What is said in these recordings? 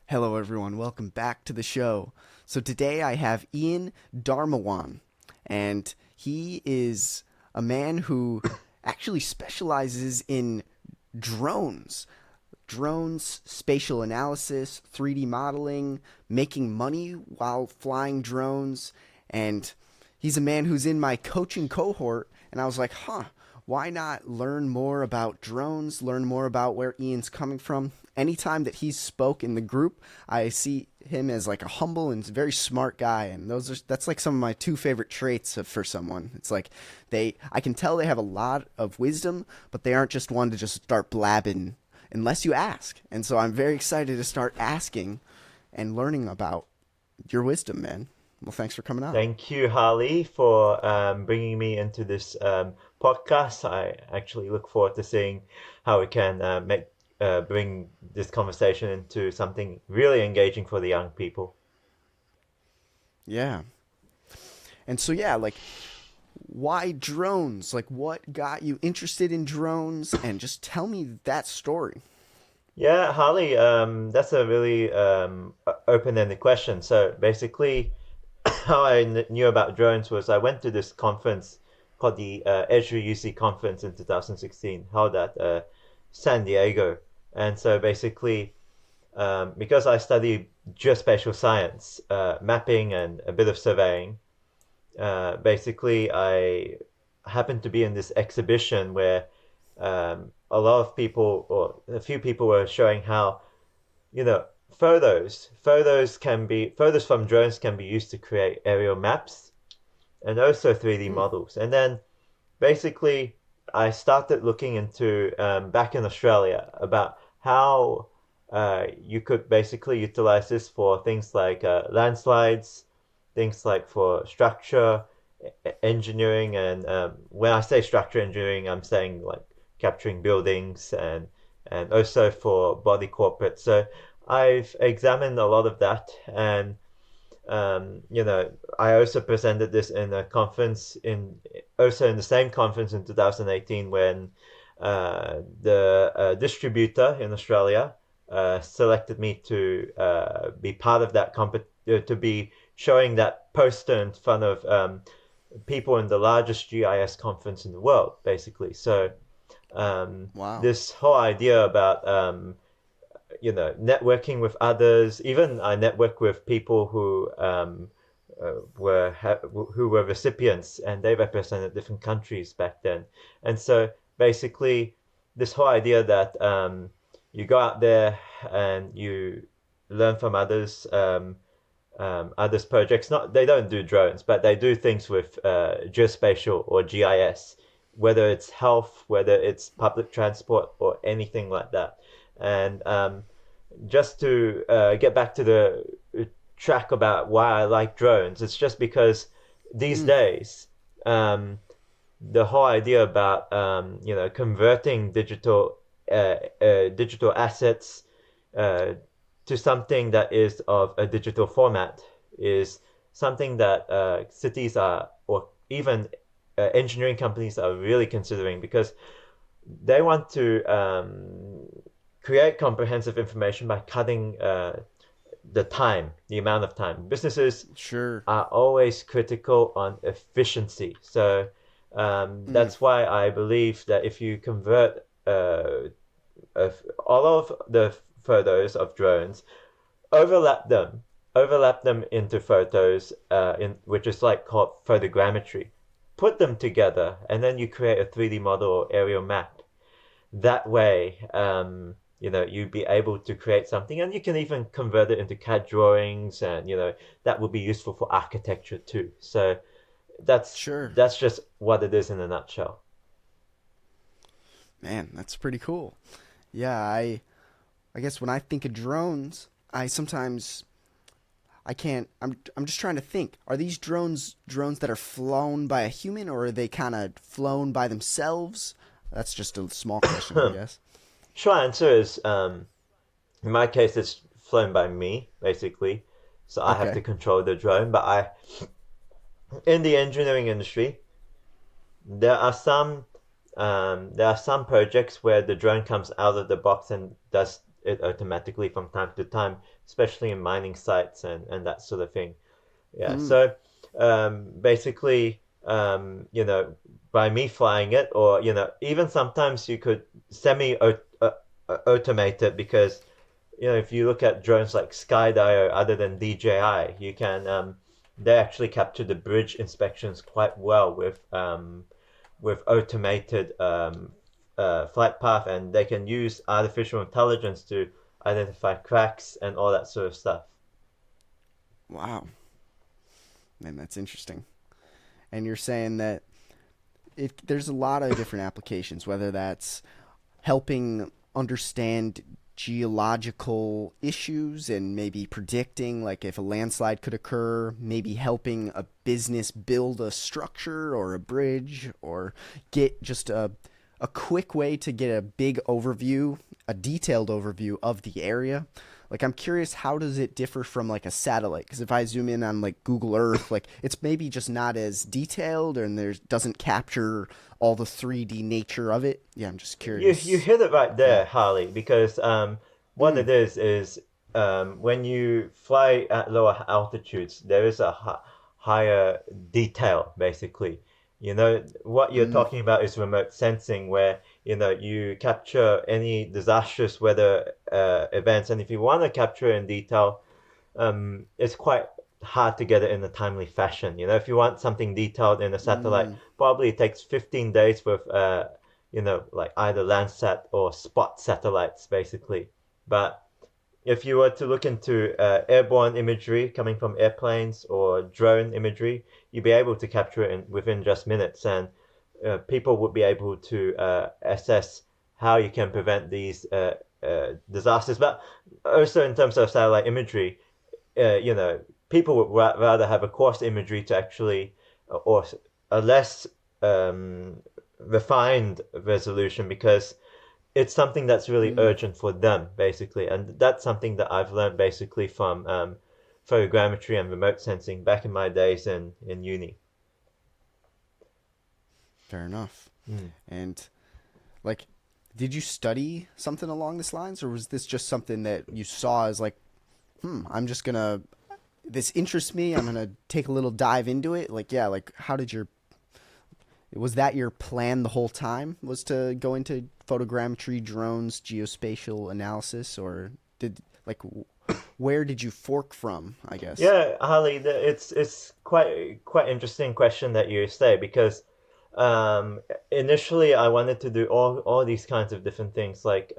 Hello, everyone. Welcome back to the show. So today I have Ian Darmawan, and he is a man who actually specializes in drones. Drones, spatial analysis, 3D modeling, making money while flying drones, and he's a man who's in my coaching cohort, and I was like, why not learn more about drones, learn more about where Ian's coming from? Anytime that he's spoke in the group, I see him as like a humble and very smart guy, and that's like some of my two favorite traits for someone. It's like I can tell they have a lot of wisdom, but they aren't just one to just start blabbing unless you ask. And so I'm very excited to start asking and learning about your wisdom, man. Well, thanks for coming on. Thank you, Harley, for bringing me into this podcast. I actually look forward to seeing how we can bring this conversation into something really engaging for the young people. Yeah. And so yeah, like why drones? Like what got you interested in drones? And just tell me that story. Yeah, Harley, that's a really open-ended question. So basically, how I knew about drones was I went to this conference called the Esri UC conference in 2016, held at San Diego. And so basically, because I study geospatial science, mapping, and a bit of surveying, basically I happened to be in this exhibition where a lot of people, or a few people, were showing how, you know, photos from drones can be used to create aerial maps and also 3D Hmm. models. And then basically I started looking into back in Australia about how you could basically utilize this for things like landslides, things like for structure engineering, and when I say structure engineering, I'm saying like capturing buildings and also for body corporate. So I've examined a lot of that, and I also presented this in a conference in the same conference in 2018 when the distributor in Australia selected me to be part of that to be showing that poster in front of people in the largest GIS conference in the world, basically. So Wow. this whole idea about networking with others. Even I network with people who who were recipients, and they represented different countries back then. And so basically, this whole idea that you go out there and you learn from others. Others projects, not they don't do drones, but they do things with geospatial or GIS, whether it's health, whether it's public transport, or anything like that. And just to get back to the track about why I like drones, it's just because these Hmm. days, the whole idea about converting digital assets uh, to something that is of a digital format is something that cities are, or even engineering companies are really considering, because they want to create comprehensive information by cutting the amount of time. Businesses Sure. are always critical on efficiency. So Hmm. that's why I believe that if you convert all of the photos of drones, overlap them, overlap them into photos, which is like called photogrammetry. Put them together, and then you create a 3D model or aerial map. That way, you'd be able to create something, and you can even convert it into CAD drawings, and that will be useful for architecture too. So that's Sure. that's just what it is in a nutshell. Man, that's pretty cool. Yeah, I guess when I think of drones, I sometimes I can't I'm just trying to think. Are these drones that are flown by a human, or are they kind of flown by themselves? That's just a small question, I guess. Short answer is, in my case, it's flown by me basically, so I have to Okay. control the drone. But in the engineering industry, there are some projects where the drone comes out of the box and does it automatically from time to time, especially in mining sites and that sort of thing. Yeah. Hmm. So basically, by me flying it, or even sometimes you could semi automate it because if you look at drones like Skydio, other than DJI, you can they actually capture the bridge inspections quite well with automated flight path, and they can use artificial intelligence to identify cracks and all that sort of stuff. Wow, man, that's interesting. And you're saying that there's a lot of different applications, whether that's helping understand geological issues and maybe predicting like if a landslide could occur, maybe helping a business build a structure or a bridge or get just a quick way to get a big overview, a detailed overview of the area. Like I'm curious, how does it differ from like a satellite? Because if I zoom in on like Google Earth, like it's maybe just not as detailed and there doesn't capture all the 3D nature of it. Yeah, I'm just You curious hit it right of there, that. Harley, because what Mm, it is when you fly at lower altitudes, there is a higher detail, basically. What you're mm, talking about is remote sensing, where you capture any disastrous weather events, and if you want to capture in detail, it's quite hard to get it in a timely fashion. If you want something detailed in a satellite, mm, probably it takes 15 days with, like either Landsat or Spot satellites, basically. But if you were to look into airborne imagery coming from airplanes or drone imagery, you'd be able to capture it within just minutes, and people would be able to assess how you can prevent these disasters. But also in terms of satellite imagery, people would rather have a coarse imagery to actually, or a less um, refined resolution because it's something that's really mm. urgent for them, basically. And that's something that I've learned basically from photogrammetry and remote sensing back in my days in uni. Fair enough. Mm. And like, did you study something along this lines, or was this just something that you saw as like, I'm just gonna this interests me. I'm gonna take a little dive into it. Like, yeah, like how did your was that your plan the whole time? Was to go into photogrammetry, drones, geospatial analysis, or did like where did you fork from? I guess. Yeah, Harley, it's quite interesting question that you say because initially I wanted to do all these kinds of different things like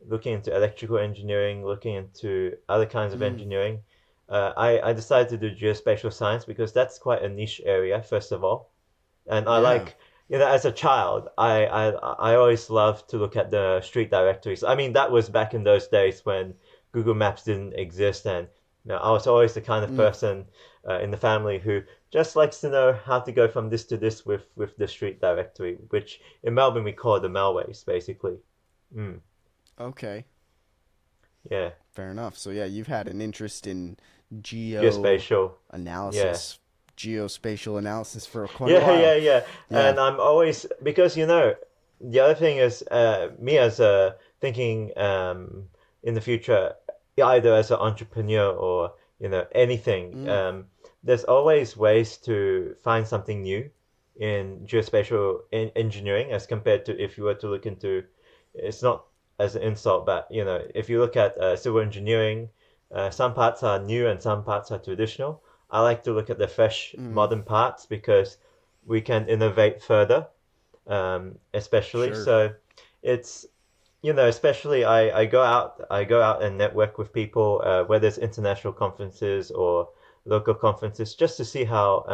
looking into electrical engineering, looking into other kinds of Mm, engineering. I decided to do geospatial science because that's quite a niche area, first of all. And I yeah. like, as a child, I always loved to look at the street directories. I mean, that was back in those days when Google Maps didn't exist, and I was always the kind of Mm, person in the family who just likes to know how to go from this to this with the street directory, which in Melbourne we call the Melways, basically. Mm, okay. yeah, Fair enough. So yeah, you've had an interest in geo geospatial. Yeah. analysis, geospatial analysis for quite a Yeah, yeah, while. yeah. Yeah. And I'm always because the other thing is me as a thinking in the future either as an entrepreneur or anything. Mm, There's always ways to find something new in geospatial engineering as compared to if you were to look into it's not as an insult, but if you look at civil engineering, some parts are new and some parts are traditional. I like to look at the fresh mm, modern parts because we can innovate further, especially. sure. So it's especially I go out and network with people, whether it's international conferences or local conferences, just to see how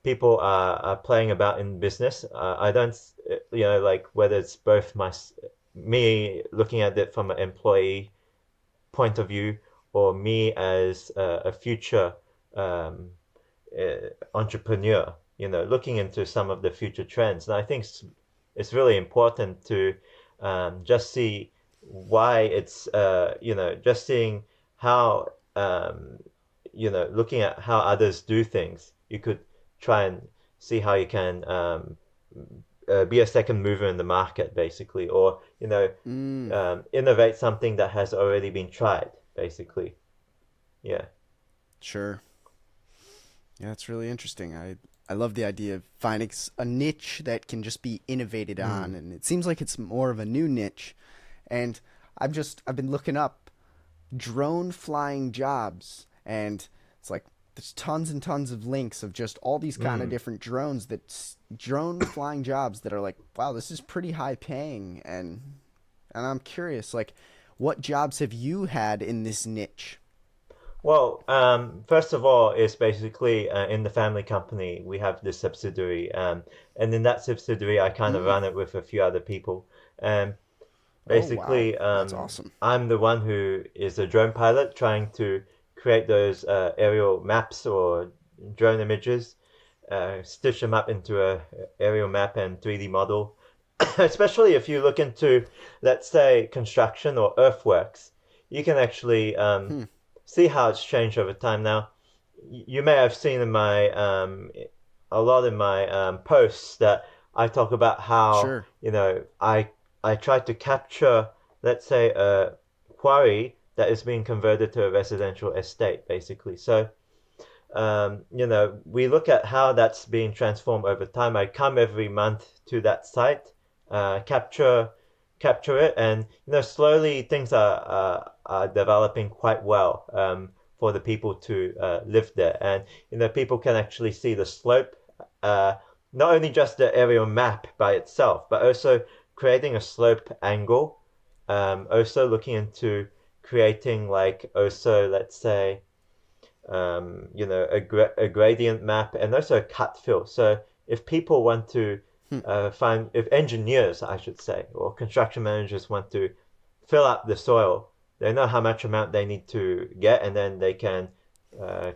people are playing about in business. I don't, like whether it's both me looking at it from an employee point of view or me as a future um, entrepreneur, looking into some of the future trends. And I think it's really important to just see why it's, just seeing how, looking at how others do things, you could try and see how you can be a second mover in the market, basically, or Mm, innovate something that has already been tried, basically. Yeah. sure. Yeah, that's really interesting. I love the idea of finding a niche that can just be innovated Mm. on, and it seems like it's more of a new niche. And I've been looking up drone flying jobs, and it's like there's tons and tons of links of just all these kind of Mm. different drone flying jobs that are like, wow, this is pretty high paying, and I'm curious, like, what jobs have you had in this niche? Well, first of all, it's basically in the family company we have this subsidiary, and in that subsidiary I kind of Mm. run it with a few other people. Um, Oh wow, Basically, that's awesome. I'm the one who is a drone pilot trying to create those aerial maps or drone images, stitch them up into a aerial map and 3D model. Especially if you look into, let's say, construction or earthworks, you can actually Hmm. see how it's changed over time. Now, you may have seen in my a lot in my posts that I talk about how Sure. I try to capture, let's say, a quarry that is being converted to a residential estate, basically. So we look at how that's being transformed over time. I come every month to that site, capture it, and slowly things are developing quite well for the people to live there, and people can actually see the slope, uh, not only just the aerial map by itself, but also creating a slope angle. Also looking into creating like also let's say a gradient map and also a cut fill. So if people want to Hmm. if engineers, I should say, or construction managers want to fill up the soil, they know how much amount they need to get, and then they can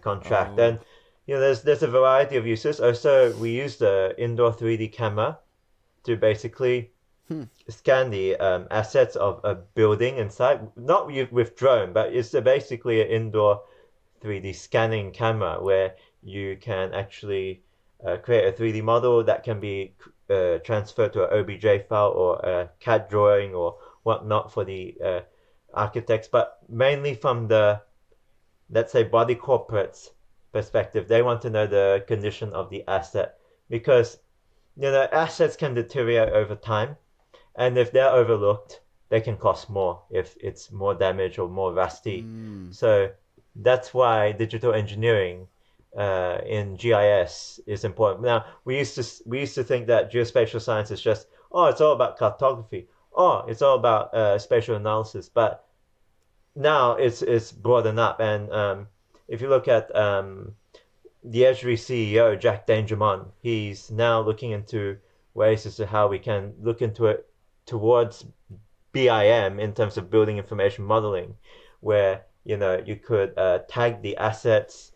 contract. Oh. And there's a variety of uses. Also, we use the indoor 3D camera to basically Hmm. scan the assets of a building inside, not with drone, but it's basically an indoor 3D scanning camera where you can actually create a 3D model that can be transferred to an OBJ file or a CAD drawing or whatnot for the architects, but mainly from the, let's say, body corporates perspective. They want to know the condition of the asset because assets can deteriorate over time, and if they're overlooked, they can cost more if it's more damaged or more rusty. Mm. So that's why digital engineering in GIS is important. Now we used to think that geospatial science is just, oh, it's all about cartography, oh, it's all about spatial analysis, but now it's broadened up. And if you look at the Imagery CEO, Jack Dangermond, he's now looking into ways as to how we can look into it towards BIM in terms of building information modeling, where you could tag the assets,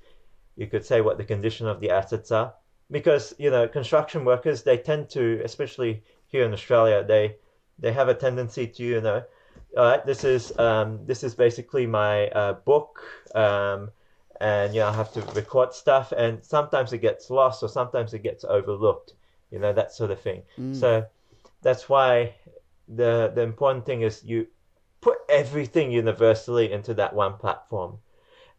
you could say what the condition of the assets are, because construction workers, they tend to, especially here in Australia, they have a tendency to all right, this is basically my book, and I have to record stuff, and sometimes it gets lost or sometimes it gets overlooked, that sort of thing. Mm. So that's why the important thing is you put everything universally into that one platform,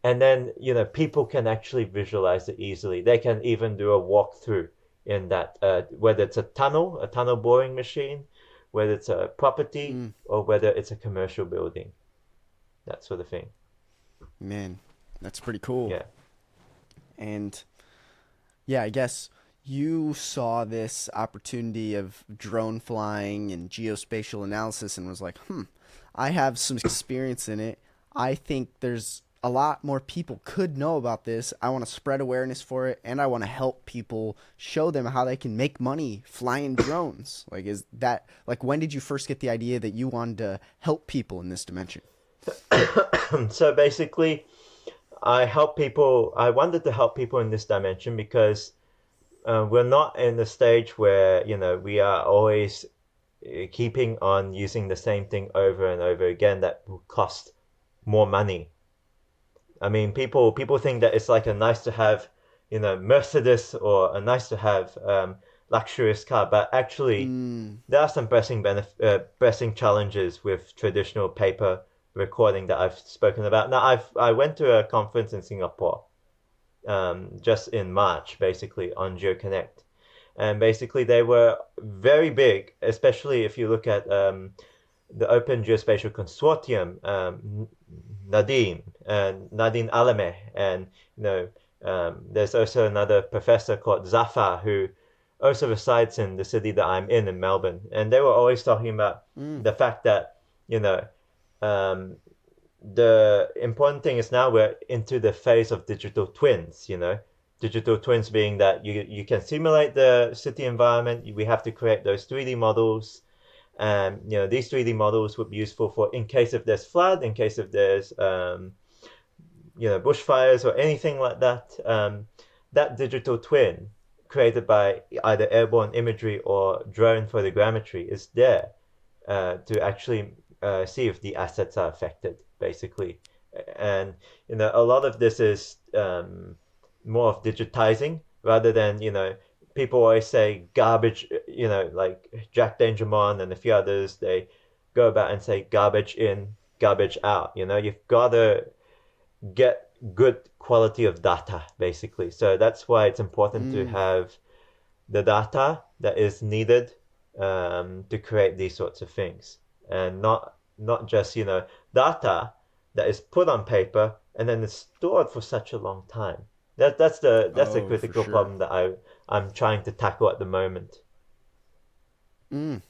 and then people can actually visualize it easily. They can even do a walkthrough in that, whether it's a tunnel boring machine, whether it's a property, Mm. or whether it's a commercial building, that sort of thing. Man, that's pretty cool. Yeah. And yeah, I guess you saw this opportunity of drone flying and geospatial analysis and was like, I have some experience in it. I think there's a lot more people could know about this. I want to spread awareness for it, and I want to help people, show them how they can make money flying drones. Like, is that, like, when did you first get the idea that you wanted to help people in this dimension? So basically, I wanted to help people in this dimension because we're not in the stage where we are always keeping on using the same thing over and over again that will cost more money. I mean, people think that it's like a nice to have, Mercedes, or a nice to have luxurious car, but actually Mm. there are some pressing challenges with traditional paper recording that I've spoken about. Now, I went to a conference in Singapore just in March, basically on GeoConnect, and basically they were very big, especially if you look at the Open Geospatial Consortium, Nadine Alame, and you know, there's also another professor called Zafar who also resides in the city that I'm in Melbourne, and they were always talking about Mm. the fact that you know um, the important thing is now we're into the phase of digital twins. Digital twins being that you can simulate the city environment. We have to create those 3D models, and these 3D models would be useful for in case if there's flood, in case if there's bushfires or anything like that. That digital twin created by either airborne imagery or drone photogrammetry is there to actually see if the assets are affected, basically. And a lot of this is more of digitizing rather than people always say garbage. Like Jack Dangermond and a few others, they go about and say garbage in, garbage out. You've got to get good quality of data, basically. So that's why it's important to Mm. have the data that is needed to create these sorts of things, and not just data that is put on paper and then is stored for such a long time. That's the Oh, for critical sure. problem that I'm trying to tackle at the moment. Mm.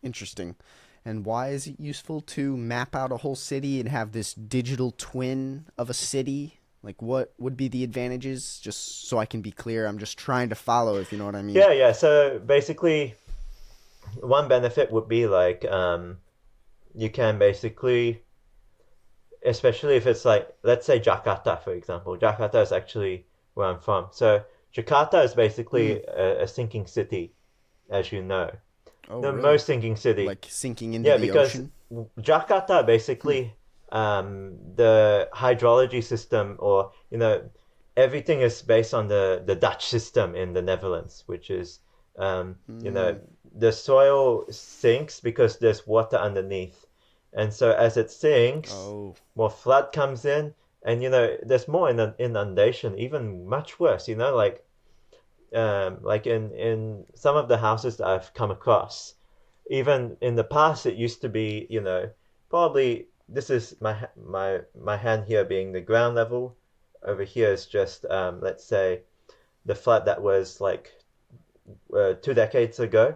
Interesting. And why is it useful to map out a whole city and have this digital twin of a city? Like, what would be the advantages? Just so I can be clear, I'm just trying to follow, if you know what I mean. Yeah, so basically one benefit would be like you can basically, especially if it's like, let's say Jakarta, for example. Jakarta is actually where I'm from. So Jakarta is Mm. basically a sinking city, as you know. Oh, The really? most sinking city. Like sinking into Yeah, the because ocean? Jakarta Hmm. basically, the hydrology system, or everything is based on the Dutch system in the Netherlands, which is um, you know Mm. the soil sinks because there's water underneath, and so as it sinks, Oh. more flood comes in, and there's more inundation, even much worse. Like in some of the houses that I've come across, even in the past it used to be, probably this is my hand here being the ground level. Over here is just let's say the flood that was like 2 decades ago.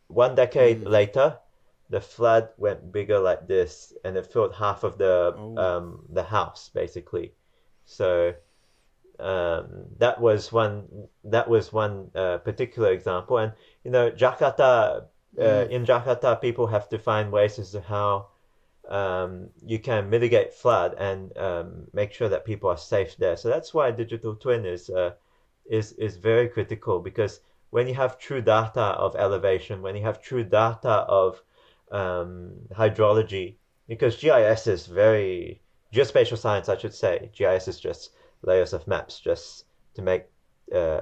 1 decade Mm. later, the flood went bigger like this, and it filled half of Oh. the house basically. So that was one particular example. And Jakarta, Mm. in Jakarta, people have to find ways as to how you can mitigate flood and make sure that people are safe there. So that's why digital twin is very critical, because when you have true data of elevation, when you have true data of hydrology, because GIS is very geospatial science, I should say. GIS is just layers of maps, just to make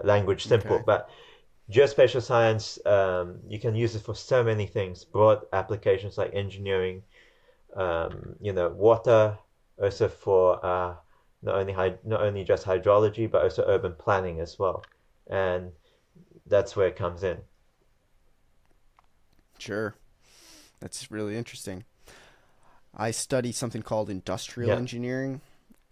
language simple. Okay. But geospatial science, you can use it for so many things, broad applications like engineering, water, also for not only just hydrology, but also urban planning as well, and that's where it comes in. Sure. That's really interesting. I study something called industrial Yeah. engineering,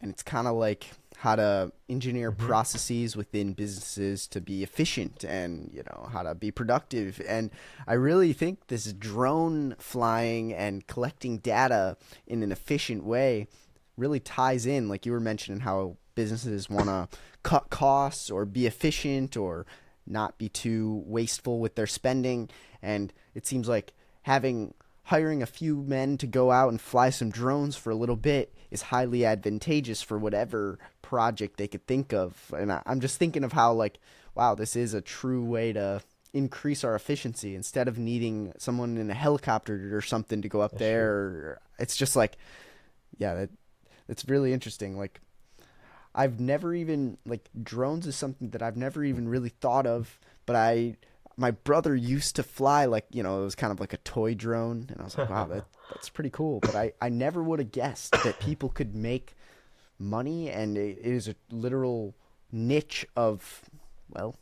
and it's kind of like how to engineer Mm-hmm. processes within businesses to be efficient and how to be productive. And I really think this drone flying and collecting data in an efficient way really ties in, like you were mentioning, how businesses want to cut costs or be efficient or not be too wasteful with their spending. And it seems like having hiring a few men to go out and fly some drones for a little bit is highly advantageous for whatever project they could think of. And I'm just thinking of how, like, wow, this is a true way to increase our efficiency instead of needing someone in a helicopter or something to go up That's true. there. It's just like, yeah, it's really interesting. Like, I've never even like drones is something that I've never even really thought of, but I my brother used to fly like, it was kind of like a toy drone and I was like, wow, that's pretty cool, but I never would have guessed that people could make money and it is a literal niche of, well,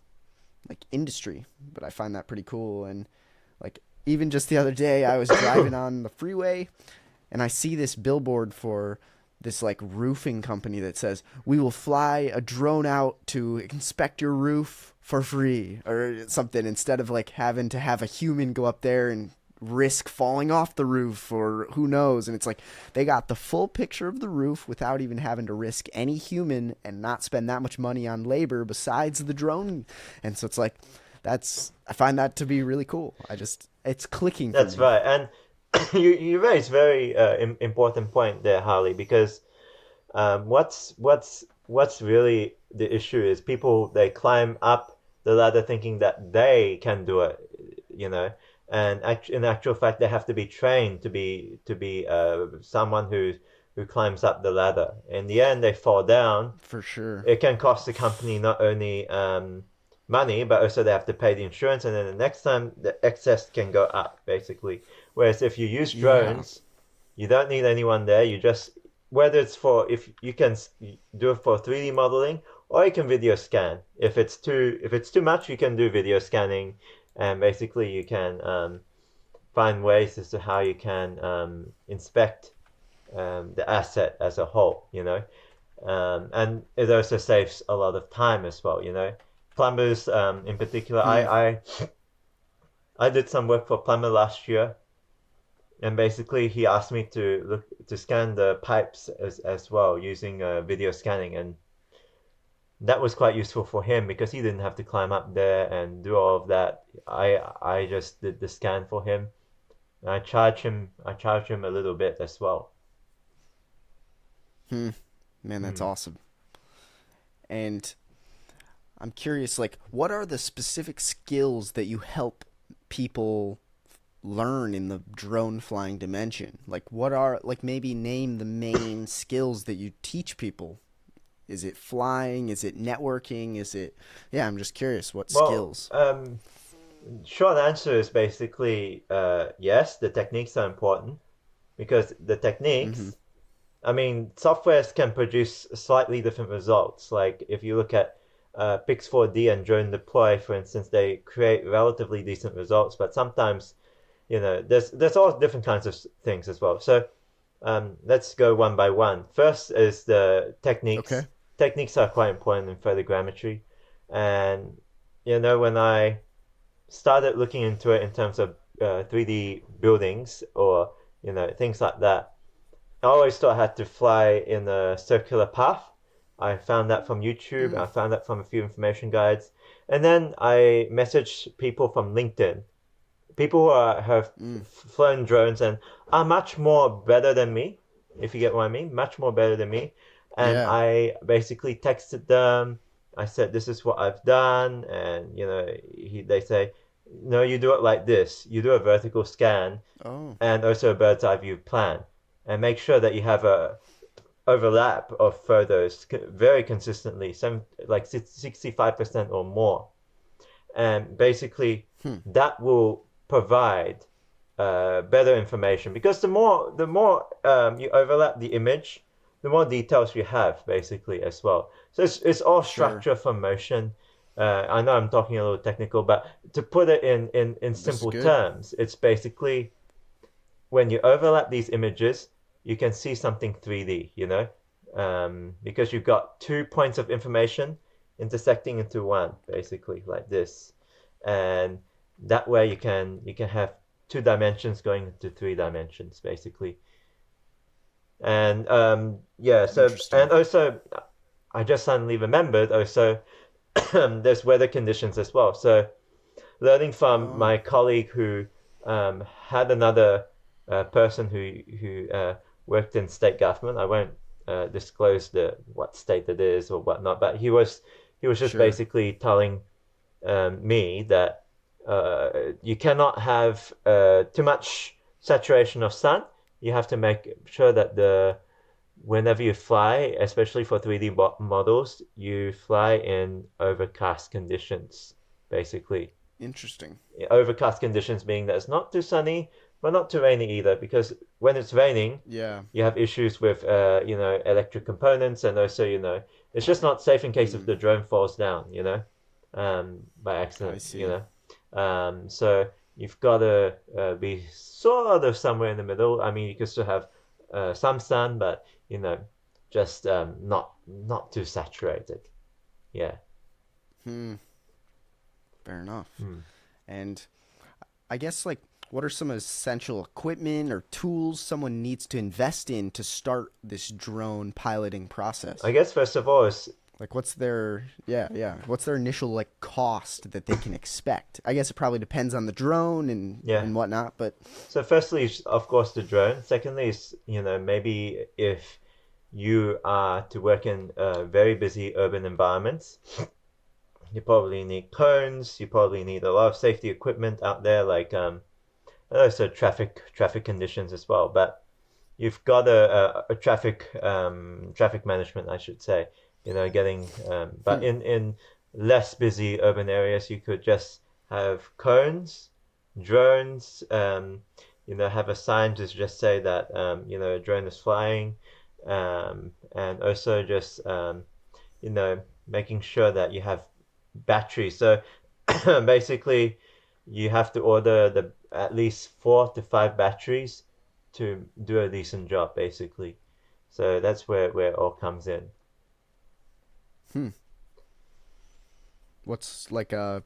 like industry, but I find that pretty cool. And like even just the other day I was driving on the freeway and I see this billboard for this like roofing company that says we will fly a drone out to inspect your roof for free or something, instead of like having to have a human go up there and risk falling off the roof or who knows. And it's like they got the full picture of the roof without even having to risk any human and not spend that much money on labor besides the drone. And so it's like I find that to be really cool. It's clicking for That's me. right. And you raise very important point there, Harley, because what's really the issue is people they climb up the ladder thinking that they can do it, you know, and in actual fact they have to be trained to be someone who climbs up the ladder. In the end, they fall down. For sure. It can cost the company not only money, but also they have to pay the insurance, and then the next time the excess can go up, basically. Whereas if you use Yeah. drones, you don't need anyone there. You just whether it's for if you can do it for 3D modeling or you can video scan. If it's too much, you can do video scanning, and basically you can find ways as to how you can inspect the asset as a whole. And it also saves a lot of time as well. Plumbers in particular. Hmm. I did some work for plumber last year, and basically he asked me to scan the pipes as well using video scanning, and that was quite useful for him because he didn't have to climb up there and do all of that. I just did the scan for him. And I charge him a little bit as well. Hmm. Man, that's Hmm. awesome. And I'm curious, like, what are the specific skills that you help people learn in the drone flying dimension? Like, what are, like, maybe name the main skills that you teach people? Is it flying? Is it networking? Yeah, I'm just curious what Well, skills. short answer is basically yes, the techniques are important because the Mm-hmm. techniques, I mean, softwares can produce slightly different results. Like if you look at Pix4D and Drone Deploy, for instance, they create relatively decent results, but sometimes, there's all different kinds of things as well. So let's go one by one. First is the techniques. Okay. Techniques are quite important in photogrammetry, and when I started looking into it in terms of 3D buildings or things like that, I always thought I had to fly in a circular path. I found that from YouTube. Mm. I found that from a few information guides, and then I messaged people from LinkedIn, people who have Mm. flown drones and are much more better than me, if you get what I mean, much more better than me. And Yeah. I basically texted them. I said, "This is what I've done," and they say, "No, you do it like this. You do a vertical scan Oh, and also a bird's eye view plan, and make sure that you have a overlap of photos very consistently, like 65% or more." And basically hmm. that will provide better information because the more you overlap the image, the more details you have basically as well. So it's all Sure. structure from motion. I know I'm talking a little technical, but to put it in This is simple good. terms, it's basically when you overlap these images, you can see something 3D, because you've got 2 points of information intersecting into one, basically like this, and that way you can have 2 dimensions going into 3 dimensions, basically. And yeah, so Interesting. and also I just suddenly remembered also there's weather conditions as well. So learning from Oh, my colleague who had another person who worked in state government. I won't disclose the what state it is or whatnot, but he was just sure. basically telling me that you cannot have too much saturation of sun. You have to make sure that whenever you fly, especially for 3D models, you fly in overcast conditions, basically. Interesting. Overcast conditions being that it's not too sunny, but not too rainy either, because when it's raining, Yeah. you have issues with, electric components, and also, it's just not safe in case if Hmm. the drone falls down, by I accident, see. So you've got to be sort of somewhere in the middle. I mean, you can still have some sun, but just not too saturated. Yeah. Hmm. Fair enough. Hmm. And I guess like what are some essential equipment or tools someone needs to invest in to start this drone piloting I process? guess first of all is Like what's their what's their initial like cost that they can expect? I guess it probably depends on the drone yeah. and whatnot, but So firstly, is, of course, the drone. Secondly, is maybe if you are to work in very busy urban environments, you probably need cones. You probably need a lot of safety equipment out there, like also traffic conditions as well. But you've got a traffic management, I should say. Getting but hmm, in less busy urban areas, you could just have cones, drones. Have a sign to just say that a drone is flying, and also just making sure that you have batteries. So basically, you have to order the at least 4 to 5 batteries to do a decent job, basically. So that's where it all comes in. hmm. What's like a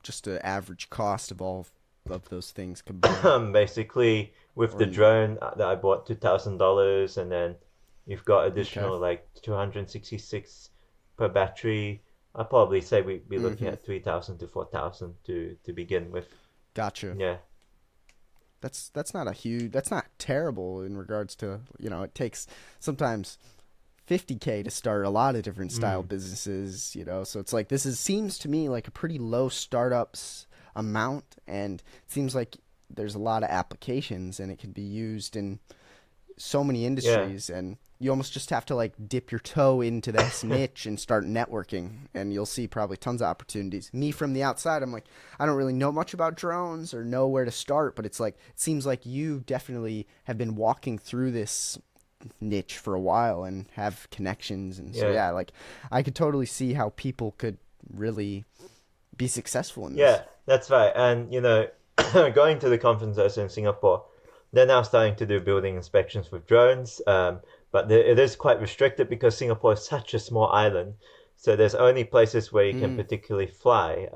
just an average cost of all of those things combined? Basically, with Or the drone that I bought, $2,000, and then you've got okay. additional like 266 per battery. I'd probably say we'd be looking Mm-hmm. at 3,000 to 4,000 to begin with. Gotcha. Yeah, That's not a huge. That's not terrible in regards to it takes sometimes 50K to start a lot of different style mm, businesses. So it's like this is seems to me like a pretty low startups amount, and it seems like there's a lot of applications, and it can be used in so many yeah. industries, and you almost just have to like dip your toe into this niche and start networking, and you'll see probably tons of opportunities. Me from the outside, I'm like, I don't really know much about drones or know where to start, but it's like it seems like you definitely have been walking through this niche for a while and have connections, and so Yeah, yeah, like I could totally see how people could really be successful in yeah, this. that's right. And going to the conference also in Singapore, they're now starting to do building inspections with drones. But it is quite restricted because Singapore is such a small island, so there's only places where you can Hmm. particularly fly.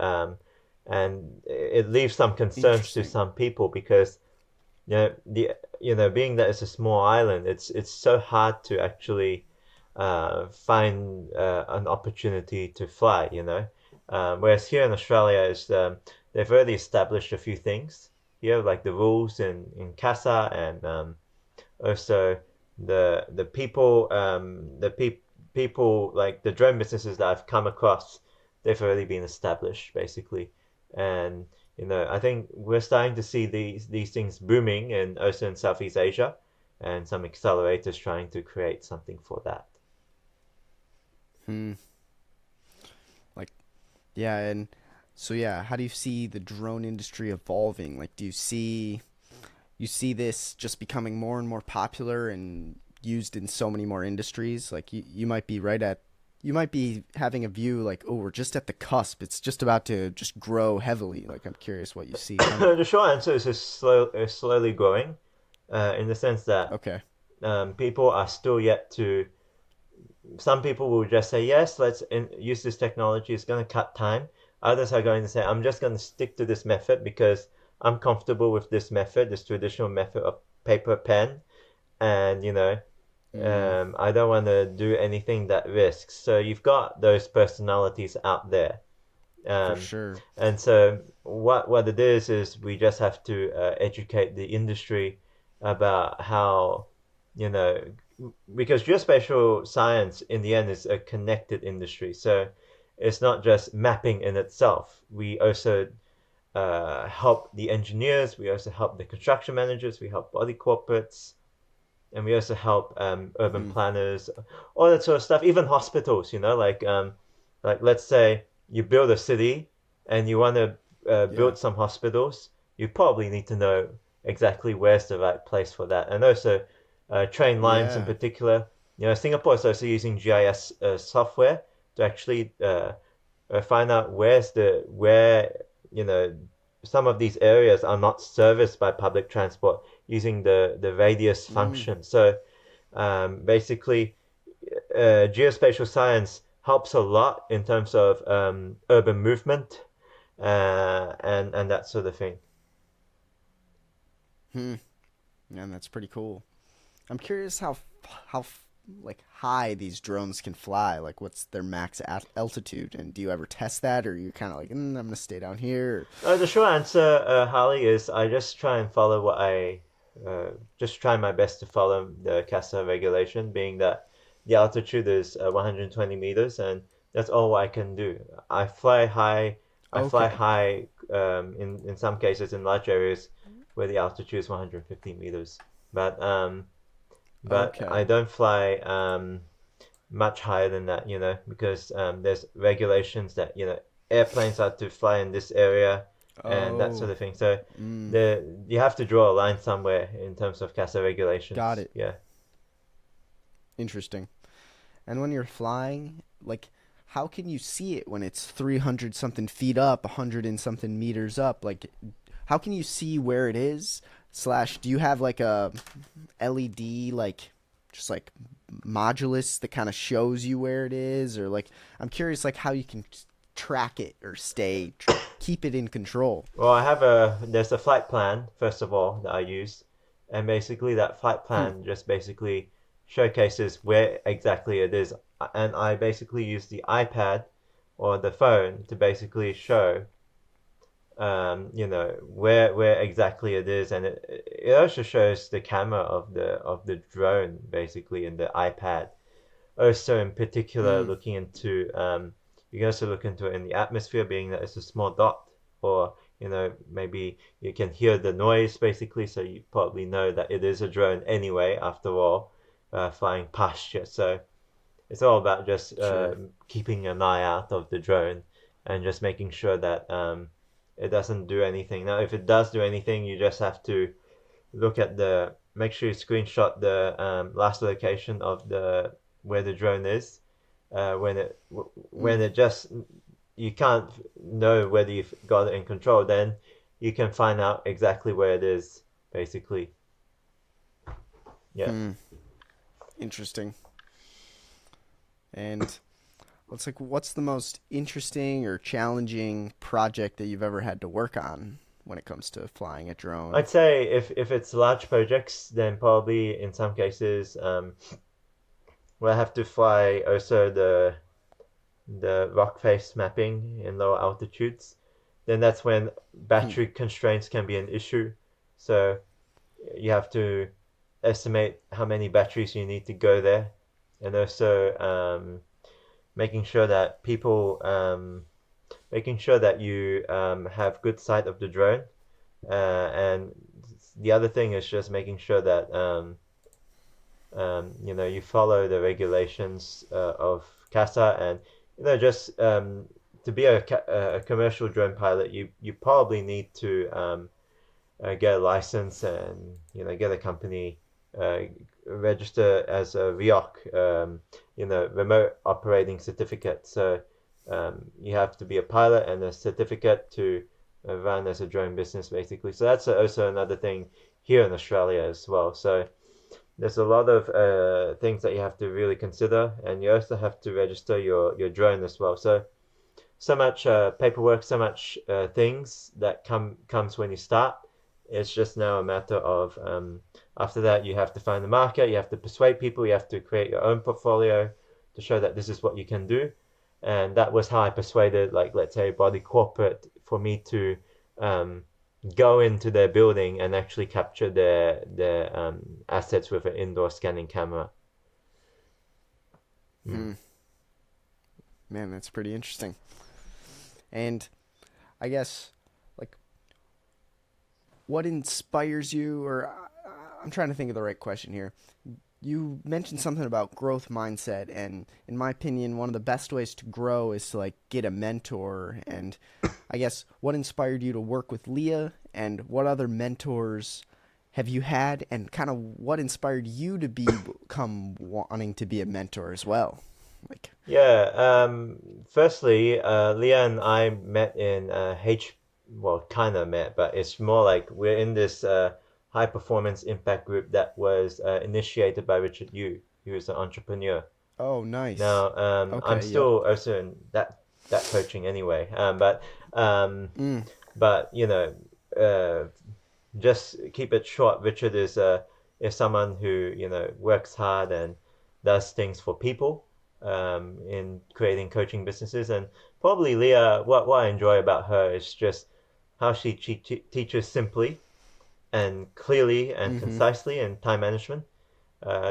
And it leaves some concerns to Interesting. some people because being that it's a small island, it's so hard to actually find an opportunity to fly. Whereas here in Australia, they've already established a few things here, like the rules in CASA, and also the people like the drone businesses that I've come across, they've already been established basically, and I think we're starting to see these things booming, and also in Southeast Asia, and some accelerators trying to create something for that. Hmm. Like yeah, and so yeah, how do you see the drone industry evolving? Like, do you see this just becoming more and more popular and used in so many more industries? Like, you might be you might be having a view like, oh, we're just at the cusp. It's just about to just grow heavily. Like, I'm curious what you see coming. The short answer is it's slowly growing, in the sense that Okay. people are still yet to. Some people will just say yes, use this technology. It's going to cut time. Others are going to say I'm just going to stick to this method because I'm comfortable with this method, this traditional method of paper pen, and Mm, I don't want to do anything that risks. So you've got those personalities out there. for Um, sure. and so what it is we just have to educate the industry about how, you know, because geospatial science in the end is a connected industry. So it's not just mapping in itself. We also help the engineers. We also help the construction managers. We help body corporates. and we also help urban Hmm. planners, all that sort of stuff. Even hospitals, like let's say you build a city and you want to Yeah. build some hospitals, you probably need to know exactly where's the right place for that, and also train lines in Yeah. particular. Singapore is also using GIS software to actually find out where you know some of these areas are not serviced by public transport using the radius Mm. function. So basically, geospatial science helps a lot in terms of urban movement and that sort of thing. Hmm. And that's pretty cool. I'm curious how like high these drones can fly. Like, what's their max altitude? And do you ever test that, or are you kind of like, I'm gonna stay down here? The short answer, Harley, is I just try and follow just try my best to follow the CASA regulation, being that the altitude is 120 meters, and that's all I can do. I fly high. I fly Okay. high in some cases in large areas where the altitude is 150 meters, but um, but Okay. I don't fly much higher than that, because there's regulations that airplanes are to fly in this area and that sort Oh. of thing. So Mm. you have to draw a line somewhere in terms of CASA Got regulations. it. Yeah. Interesting. And when you're flying, like, how can you see it when it's 300 something feet up, 100 and something meters up? Like, how can you see where it is? Slash, do you have like a LED, like, just like modulus that kind of shows you where it is? Or like, I'm curious, like, how you can track it or keep it in control. Well, there's a flight plan first of all that I use, and basically that flight Hmm. plan just basically showcases where exactly it is, and I basically use the iPad or the phone to basically show where exactly it is, and it also shows the camera of the drone basically in the iPad. Also, in particular, Mm. looking into you can also look into it in the atmosphere, being that it's a small dot, or maybe you can hear the noise basically, so you probably know that it is a drone anyway. After all, flying past you, so it's all about just Sure. keeping an eye out of the drone and just making sure that it doesn't do anything. Now, if it does do anything, you just have to make sure you screenshot the last location of the where the drone is. When Mm. it just you can't know whether you've got it in control, then you can find out exactly where it is, basically. Yeah. Hmm. Interesting. And it's like, what's the most interesting or challenging project that you've ever had to work on when it comes to flying a drone? I'd say if it's large projects, then probably in some cases we'll have to fly also the rock face mapping in lower altitudes. Then that's when Hmm. battery constraints can be an issue. So you have to estimate how many batteries you need to go there, and also making sure that making sure that you have good sight of the drone. And the other thing is just making sure that you follow the regulations of CASA, and just to be a commercial drone pilot, you probably need to get a license and get a company, uh, register as a REOC, remote operating certificate. So you have to be a pilot and a certificate to run as a drone business, basically. So that's also another thing here in Australia as well. So there's a lot of things that you have to really consider, and you also have to register your drone as well. So much paperwork, so much things that comes when you start. It's just now a matter of after that you have to find the market, you have to persuade people, you have to create your own portfolio to show that this is what you can do. And that was how I persuaded, like, let's say, Body Corporate for me to um, go into their building and actually capture their assets with an indoor scanning camera. Mm. Hmm. Man, that's pretty interesting. And I guess, like, what inspires you, or I'm trying to think of the right question here. You mentioned something about growth mindset, and in my opinion, one of the best ways to grow is to like get a mentor. And I guess what inspired you to work with Leah, and what other mentors have you had, and kind of what inspired you to become wanting to be a mentor as well? Like, Yeah. Firstly, Leah and I met in well, kind of met, but it's more like we're in this high performance impact group that was initiated by Richard Yu, who is an entrepreneur. oh, nice. Now, I'm Okay, yep. still also in that coaching anyway. Um, Mm, but uh, just keep it short. Richard is someone who works hard and does things for people in creating coaching businesses. And probably Leah, what I enjoy about her is just how she teaches simply and clearly and mm-hmm. concisely in time management.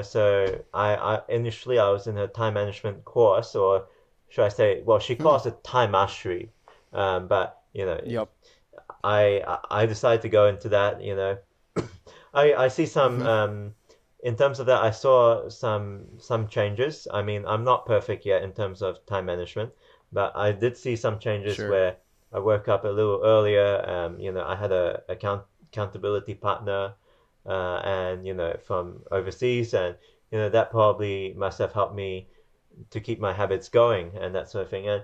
So I initially I was in a time management course, or should I say, well, she Hmm. calls it time mastery, but Yep. I decided to go into that. I see some Mm-hmm. in terms of that. I saw some changes. I mean, I'm not perfect yet in terms of time management, but I did see some changes Sure. where I woke up a little earlier. I had a accountability partner, and from overseas, and that probably must have helped me to keep my habits going and that sort of thing. And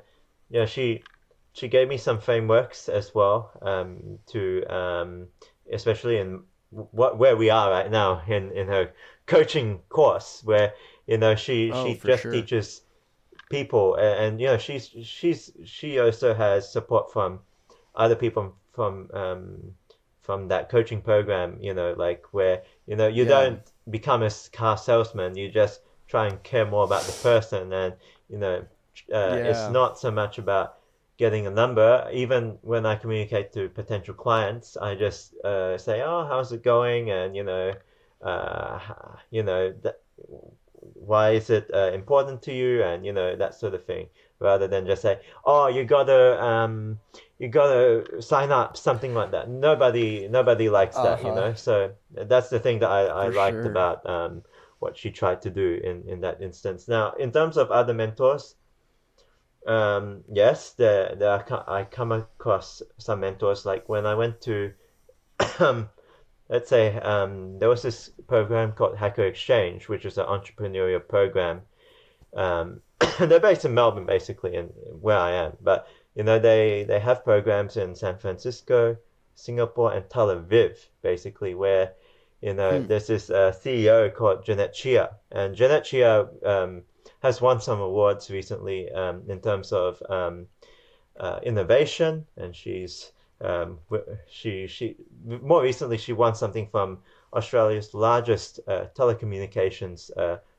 she gave me some frameworks as well, to especially in where we are right now in her coaching course, where Oh, she for just sure. teaches people, and she also has support from other people from that coaching program, like where you Yeah. don't become a car salesman, you just try and care more about the person. And you know it's Yeah. not so much about getting a number. Even when I communicate to potential clients, I just say, oh, how's it going, and uh, that, why is it important to you, and that sort of thing, rather than just say, oh, you gotta sign up, something like that. Nobody likes Uh that, huh. so that's the thing that I For liked sure. about what she tried to do in that instance. Now, in terms of other mentors, yes, I come across some mentors. Like when I went to let's say, there was this program called Hacker Exchange, which is an entrepreneurial program. They're based in Melbourne, basically, and where I am. But they have programs in San Francisco, Singapore, and Tel Aviv, basically, where Hmm. there's this CEO called Jeanette Chia, and Jeanette Chia has won some awards recently, in terms of innovation, and um, she more recently she won something from Australia's largest telecommunications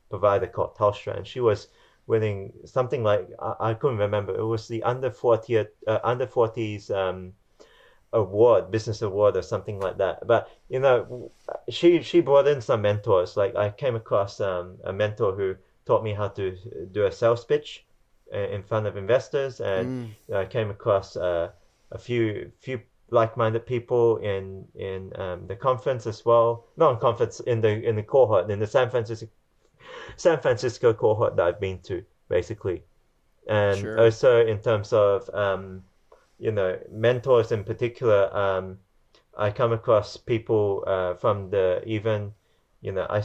provider called Telstra, and she was winning something like, I couldn't remember. It was the under 40s award, business award, or something like that. But she brought in some mentors. Like I came across a mentor who taught me how to do a sales pitch in front of investors, and Mm. I came across a few like-minded people in the conference as well. Not in conference, in the cohort, in the San Francisco cohort that I've been to, basically. And Sure. also in terms of mentors in particular, I come across people from the even you know I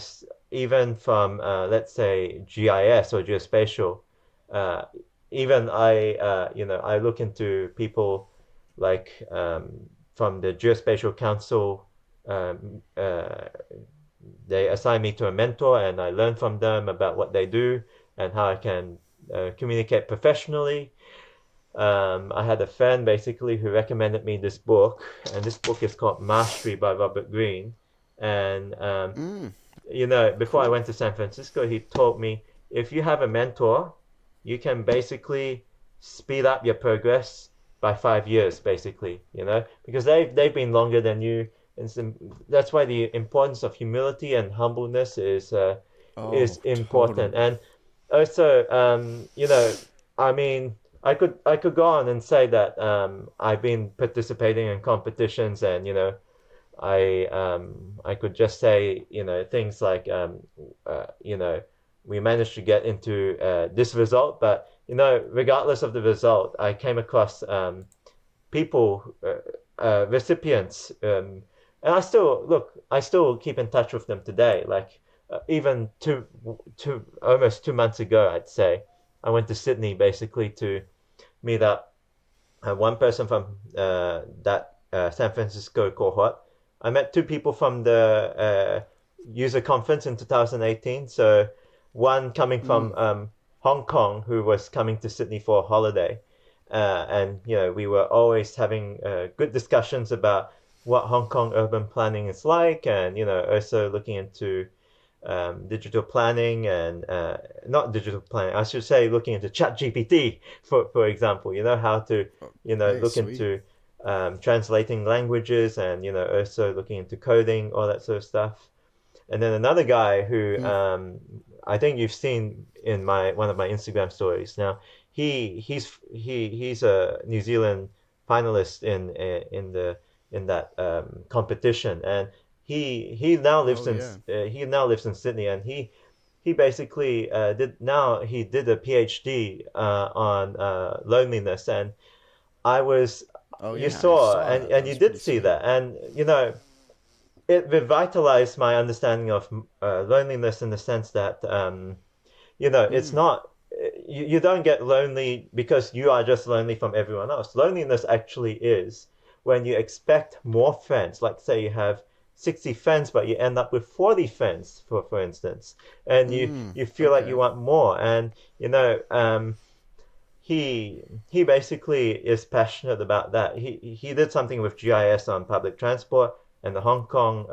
even from let's say GIS or geospatial. Uh, Even I look into people like, from the Geospatial Council. They assign me to a mentor, and I learn from them about what they do and how I can communicate professionally. I had a friend basically who recommended me this book, and this book is called Mastery by Robert Greene. And Mm. before I Cool. went to San Francisco, he told me, if you have a mentor, you can basically speed up your progress by 5 years, basically, because they've been longer than you. And that's why the importance of humility and humbleness is Oh, important. totally. And also, I mean, I could go on and say that I've been participating in competitions, and I could just say, things like, we managed to get into this result, but regardless of the result, I came across people, recipients, and I still keep in touch with them today. Like even almost 2 months ago, I'd say I went to Sydney basically to meet up one person from that San Francisco cohort. I met two people from the user conference in 2018. So one coming from Mm. Hong Kong who was coming to Sydney for a holiday. And we were always having good discussions about what Hong Kong urban planning is like, and also looking into digital planning and not digital planning, I should say, looking into chat GPT, for example, how to, Hey, look sweet. into translating languages, and, also looking into coding, all that sort of stuff. And then another guy who Mm. I think you've seen in my one of my Instagram stories. Now he's a New Zealand finalist in that competition, and Oh yeah. he now lives in Sydney, and he basically he did a PhD on loneliness, and I was Oh you yeah. I saw, saw that. That and you was did pretty see sweet. that, and it revitalized my understanding of loneliness, in the sense that it's Mm. not you don't get lonely because you are just lonely from everyone else. Loneliness actually is when you expect more friends. Like say you have 60 friends, but you end up with 40 friends, for instance, and Mm. you feel like you Okay. want more. And he basically is passionate about that. He did something with GIS on public transport, and the Hong Kong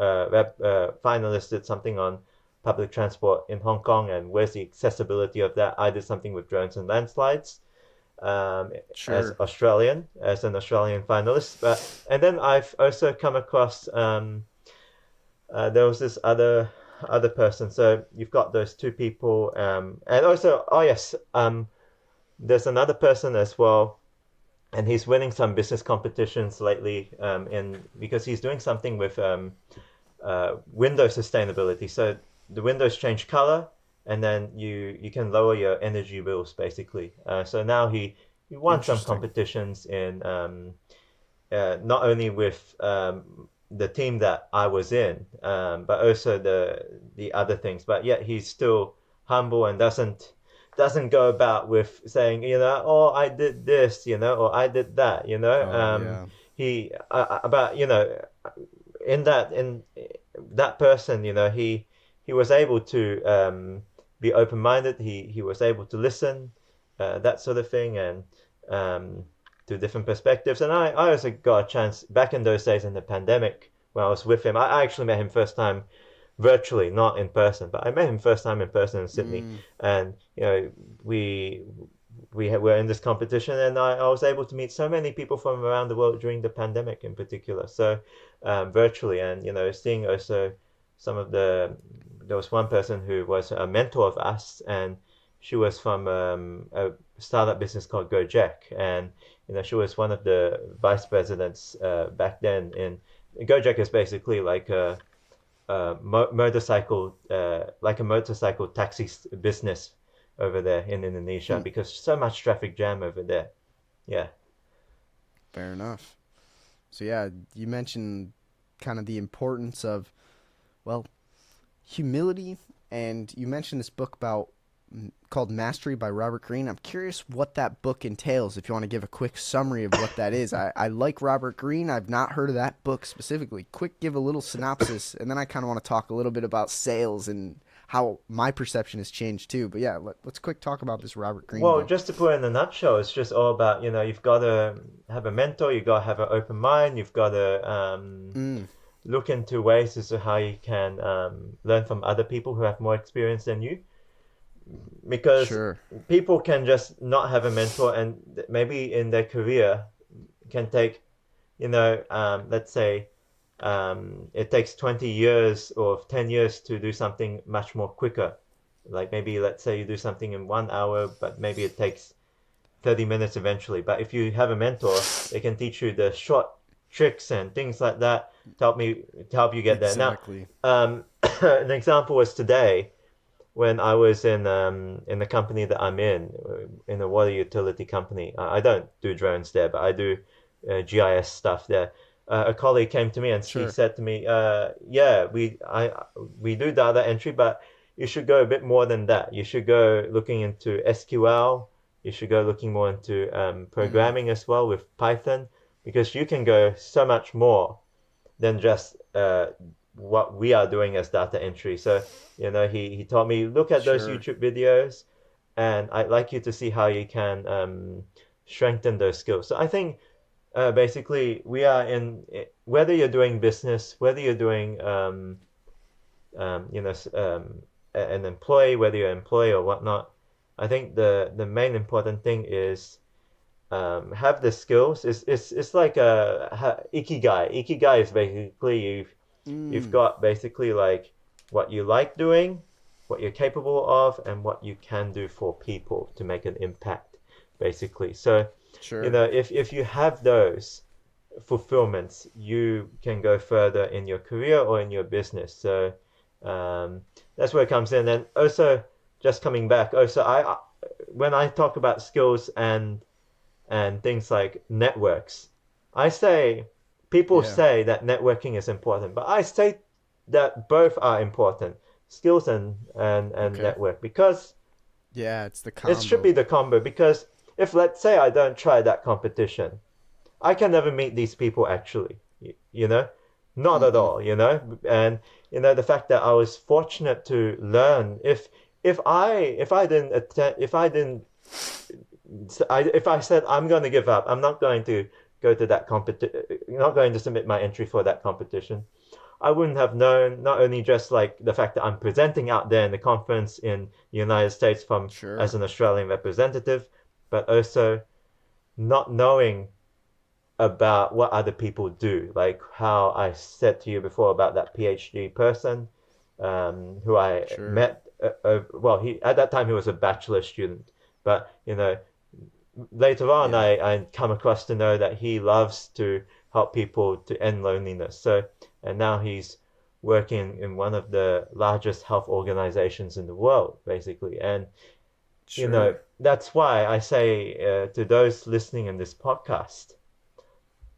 finalist did something on public transport in Hong Kong, and where's the accessibility of that. I did something with drones and landslides, Sure. as an Australian finalist. But and then I've also come across there was this other person. So you've got those two people, and also, oh yes, there's another person as well, and he's winning some business competitions lately, in because he's doing something with window sustainability. So the windows change color, and then you can lower your energy bills basically. So now he won some Interesting. competitions in not only with the team that I was in, but also the other things. But yet he's still humble and doesn't go about with saying, oh, I did this, or I did that, Oh yeah. he but in that person, he was able to be open minded. He was able to listen, that sort of thing, and um, to different perspectives. And I also got a chance back in those days in the pandemic when I was with him. I actually met him first time virtually, not in person, but I met him first time in person in Sydney, Mm. and we were in this competition, and I was able to meet so many people from around the world during the pandemic in particular. So virtually, and seeing also some of there was one person who was a mentor of us, and she was from a startup business called Gojek, and she was one of the vice presidents back then. In Gojek is basically like a motorcycle taxi business over there in Indonesia, Hmm. because so much traffic jam over there. Yeah. Fair enough. So yeah, you mentioned kind of the importance of, well, humility, and you mentioned this book about called Mastery by Robert Greene. I'm curious what that book entails. If you want to give a quick summary of what that is, I like Robert Greene. I've not heard of that book specifically. Quick, give a little synopsis, and then I kind of want to talk a little bit about sales and how my perception has changed too. But yeah, let's quick talk about this Robert Greene Well, book. just to put it in a nutshell, it's just all about, you've got to have a mentor, you've got to have an open mind, you've got to Mm, look into ways as to how you can learn from other people who have more experience than you. Because sure. people can just not have a mentor, and maybe in their career can take, let's say, it takes 20 years or 10 years to do something much more quicker. Like maybe, let's say, you do something in 1 hour, but maybe it takes 30 minutes eventually. But if you have a mentor, they can teach you the tricks and things like that to help you get there. Now, Exactly. an example was today when I was in the company that I'm in a water utility company. I don't do drones there, but I do GIS stuff there. A colleague came to me and he Sure. said to me, "Yeah, we do data entry, but you should go a bit more than that. You should go looking into SQL. You should go looking more into Mm, programming as well with Python, because you can go so much more than just what we are doing as data entry." So, he told me, look at those sure. YouTube videos, and I'd like you to see how you can strengthen those skills. So I think basically we are whether you're doing business, whether you're doing, an employee, whether you're an employee or whatnot, I think the main important thing is have the skills. It's like a ikigai. Ikigai is basically you've Mm, got basically like what you like doing, what you're capable of, and what you can do for people to make an impact, basically. So, sure. if you have those fulfillments, you can go further in your career or in your business. So, that's where it comes in. And also, just coming back, also when I talk about skills and things like networks. I say People Yeah. say that networking is important, but I say that both are important, skills and Okay. network, because Yeah, it's the it should be combo. the combo. Because if, let's say, I don't try that competition, I can never meet these people actually, not at Mm-mm. all. And the fact that I was fortunate to learn, if I didn't attend, if I said I'm going to give up, I'm not going to go to that competition, not going to submit my entry for that competition, I wouldn't have known, not only just like the fact that I'm presenting out there in the conference in the United States from as Sure. an Australian representative, but also not knowing about what other people do, like how I said to you before about that PhD person who I Sure. met. Well, he at that time he was a bachelor student, but later on, Yeah. I come across to know that he loves to help people to end loneliness. So, and now he's working in one of the largest health organizations in the world, basically. And, Sure. that's why I say to those listening in this podcast,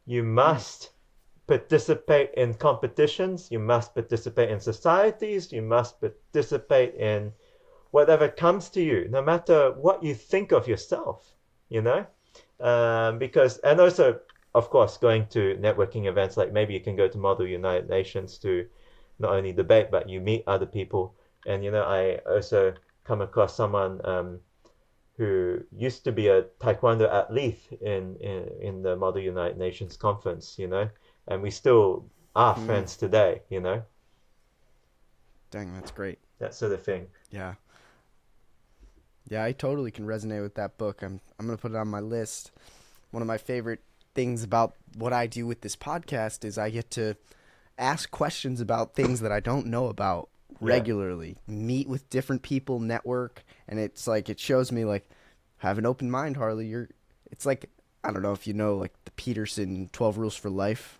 you Mm, must participate in competitions, you must participate in societies, you must participate in whatever comes to you, no matter what you think of yourself, you know? Because, and also, of course, going to networking events, like maybe you can go to Model United Nations to not only debate, but you meet other people. And, I also come across someone who used to be a Taekwondo athlete in the Model United Nations conference, and we still are mm. friends today. Dang, that's great. That sort of thing. Yeah. Yeah, I totally can resonate with that book. I'm gonna put it on my list. One of my favorite things about what I do with this podcast is I get to ask questions about things that I don't know about Yeah. regularly. Meet with different people, network, and it's like it shows me like have an open mind, Harley. It's like I don't know if you know like the Peterson 12 Rules for Life.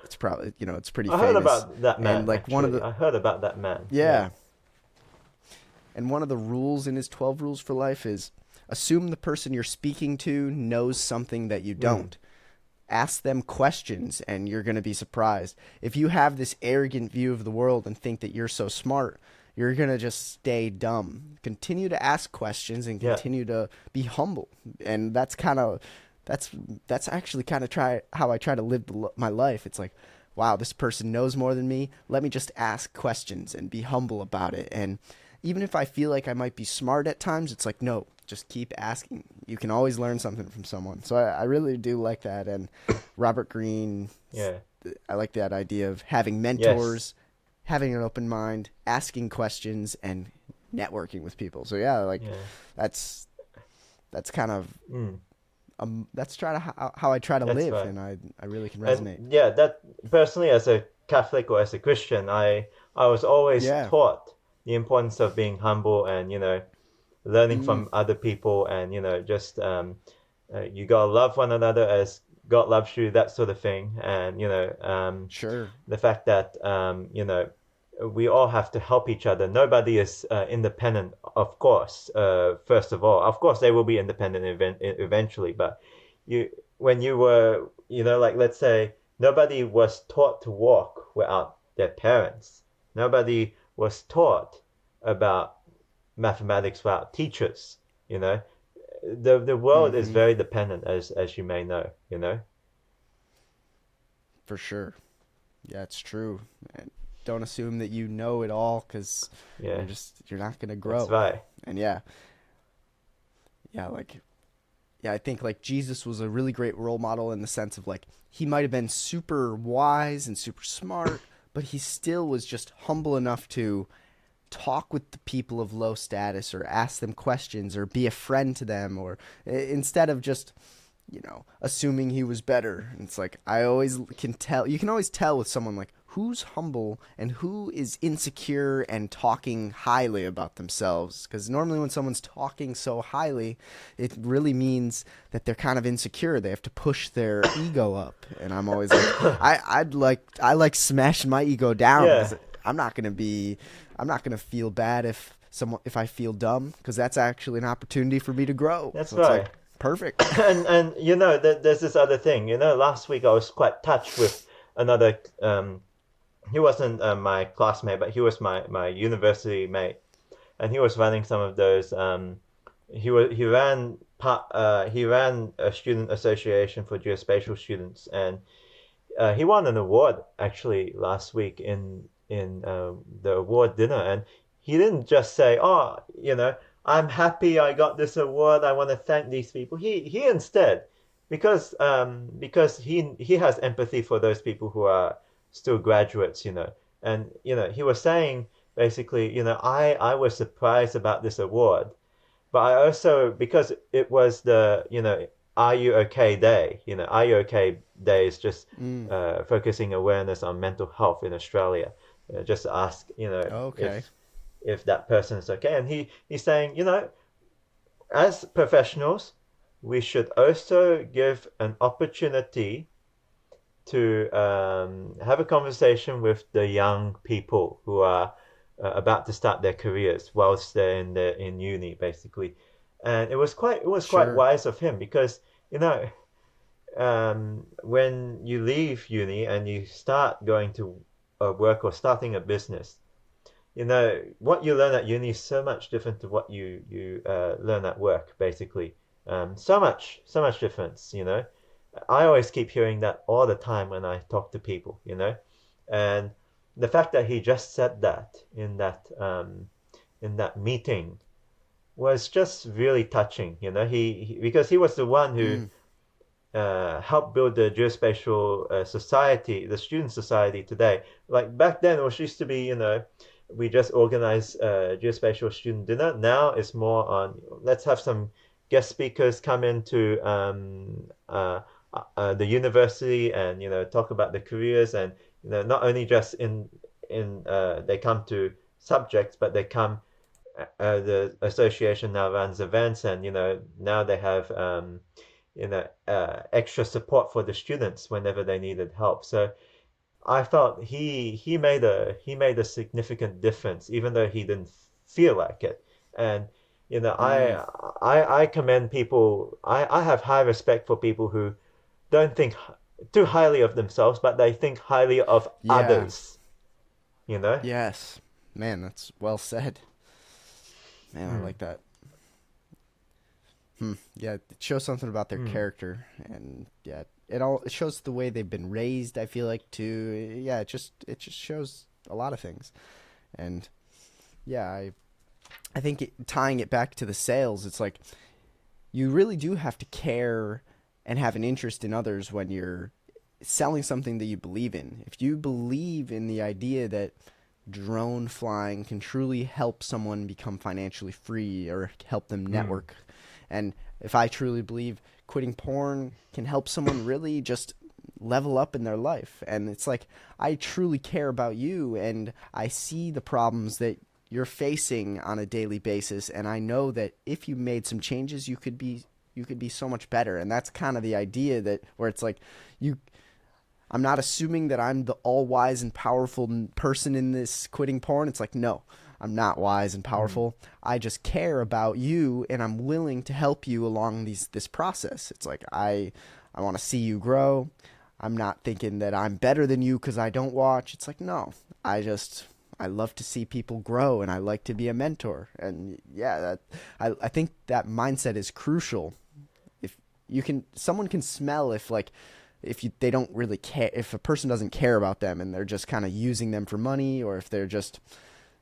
It's probably it's pretty I heard famous. about that And man, like one of actually. the I heard about that man. Yeah. yeah, and one of the rules in his 12 Rules for Life is assume the person you're speaking to knows something that you Mm. don't. Ask them questions and you're going to be surprised. If you have this arrogant view of the world and think that you're so smart, you're going to just stay dumb. Continue to ask questions and Yeah. continue to be humble. And that's that's actually kind of try how I try to live my life. It's like, wow, this person knows more than me. Let me just ask questions and be humble about it. And even if I feel like I might be smart at times, it's like, no, just keep asking. You can always learn something from someone. So I really do like that. And Robert Greene, Yeah. I like that idea of having Yes. mentors, having an open mind, asking questions, and networking with people. So yeah, like Yeah. that's that's kind of Mm. that's try to how I try to That's live, right. and I really can resonate. And yeah, that personally, as a Catholic or as a Christian, I was always Yeah. taught the importance of being humble and learning Mm, from other people, and just you gotta love one another as God loves you, that sort of thing. And Sure. the fact that we all have to help each other. Nobody is independent, of course. First of all, of course, they will be independent eventually. But you, when you were, like let's say, nobody was taught to walk without their parents. Nobody was taught about mathematics without teachers. You know, the world is Mm-hmm. very dependent, as you may know. For sure. Yeah, it's true. And don't assume that you know it all, because Yeah, you're not gonna that's grow. right. And yeah, like yeah, I think like Jesus was a really great role model in the sense of like he might have been super wise and super smart, but he still was just humble enough to talk with the people of low status or ask them questions or be a friend to them, or instead of just assuming he was better. And it's like I always can tell. You can always tell with someone like who's humble and who is insecure and talking highly about themselves. Because normally when someone's talking so highly, it really means that they're kind of insecure. They have to push their ego up. And I'm always like, I like smashing my ego down, Yeah, because I'm not gonna feel bad if I feel dumb, because that's actually an opportunity for me to grow. that's So it's like right. perfect. And there's this other thing. Last week I was quite touched with another. He wasn't my classmate, but he was my university mate, and he was running some of those. He ran a student association for geospatial students, and he won an award actually last week in the award dinner, and he didn't just say, "Oh, I'm happy I got this award. I want to thank these people." He instead, because he has empathy for those people who are still graduates, and he was saying basically, I was surprised about this award, but I also, because it was the, are you okay day, are you okay day is just Mm, focusing awareness on mental health in Australia. Just ask, okay. if that person is okay. And he's saying, as professionals, we should also give an opportunity to have a conversation with the young people who are about to start their careers whilst they're in uni, basically. And it was quite Sure. wise of him, because when you leave uni and you start going to work or starting a business, what you learn at uni is so much different to what you learn at work, basically. So much difference. I always keep hearing that all the time when I talk to people. And the fact that he just said that in that meeting was just really touching. Because he was the one who Mm, helped build the geospatial society, the student society today. Like back then, it was used to be, we just organize geospatial student dinner. Now it's more on, let's have some guest speakers come into the university, and talk about the careers, and not only just in they come to subjects, but they come. The association now runs events, and now they have extra support for the students whenever they needed help. So I felt he made a significant difference, even though he didn't feel like it. And mm, I commend people. I have high respect for people who don't think too highly of themselves, but they think highly of yeah. others. You know. Yes. Man, that's well said. Man, I Mm, like that. Yeah, it shows something about their mm, character, and yeah, it shows the way they've been raised. I feel like too. Yeah, it just shows a lot of things, and yeah, I think tying it back to the sales, it's like you really do have to care and have an interest in others when you're selling something that you believe in. If you believe in the idea that drone flying can truly help someone become financially free or help them mm. network, and if I truly believe quitting porn can help someone really just level up in their life, and it's like I truly care about you and I see the problems that you're facing on a daily basis, and I know that if you made some changes you could be you could be so much better. And that's kind of the idea, that where it's like, you I'm not assuming that I'm the all wise and powerful person in this quitting porn. It's like, no, I'm not wise and powerful. I just care about you, and I'm willing to help you along this process. It's like, I want to see you grow. I'm not thinking that I'm better than you because I don't watch. It's like, no, I love to see people grow, and I like to be a mentor. And yeah, I think that mindset is crucial. If someone can smell they don't really care, if a person doesn't care about them and they're just kind of using them for money, or if they're just,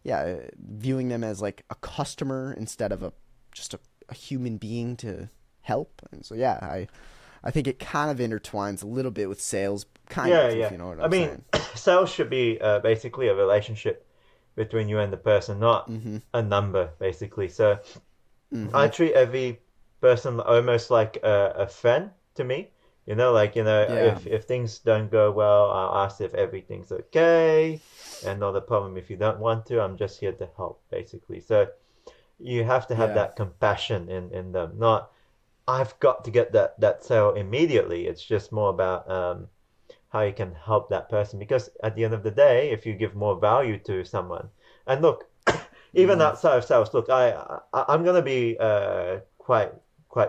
yeah, viewing them as like a customer instead of just a human being to help. And so, yeah, I think it kind of intertwines a little bit with sales, kind Yeah, of, if yeah. you know what I I'm mean, saying. sales should be basically a relationship between you and the person, not Mm-hmm. a number, basically. So I Mm-hmm. treat every person almost like a friend to me. Yeah. If things don't go well, I'll ask if everything's okay, and not a problem if you don't want to. I'm just here to help, basically. So you have to have Yeah. that compassion in them, not I've got to get that sale immediately. It's just more about how you can help that person, because at the end of the day, if you give more value to someone, and look, even Mm. outside of sales, look, I'm gonna be quite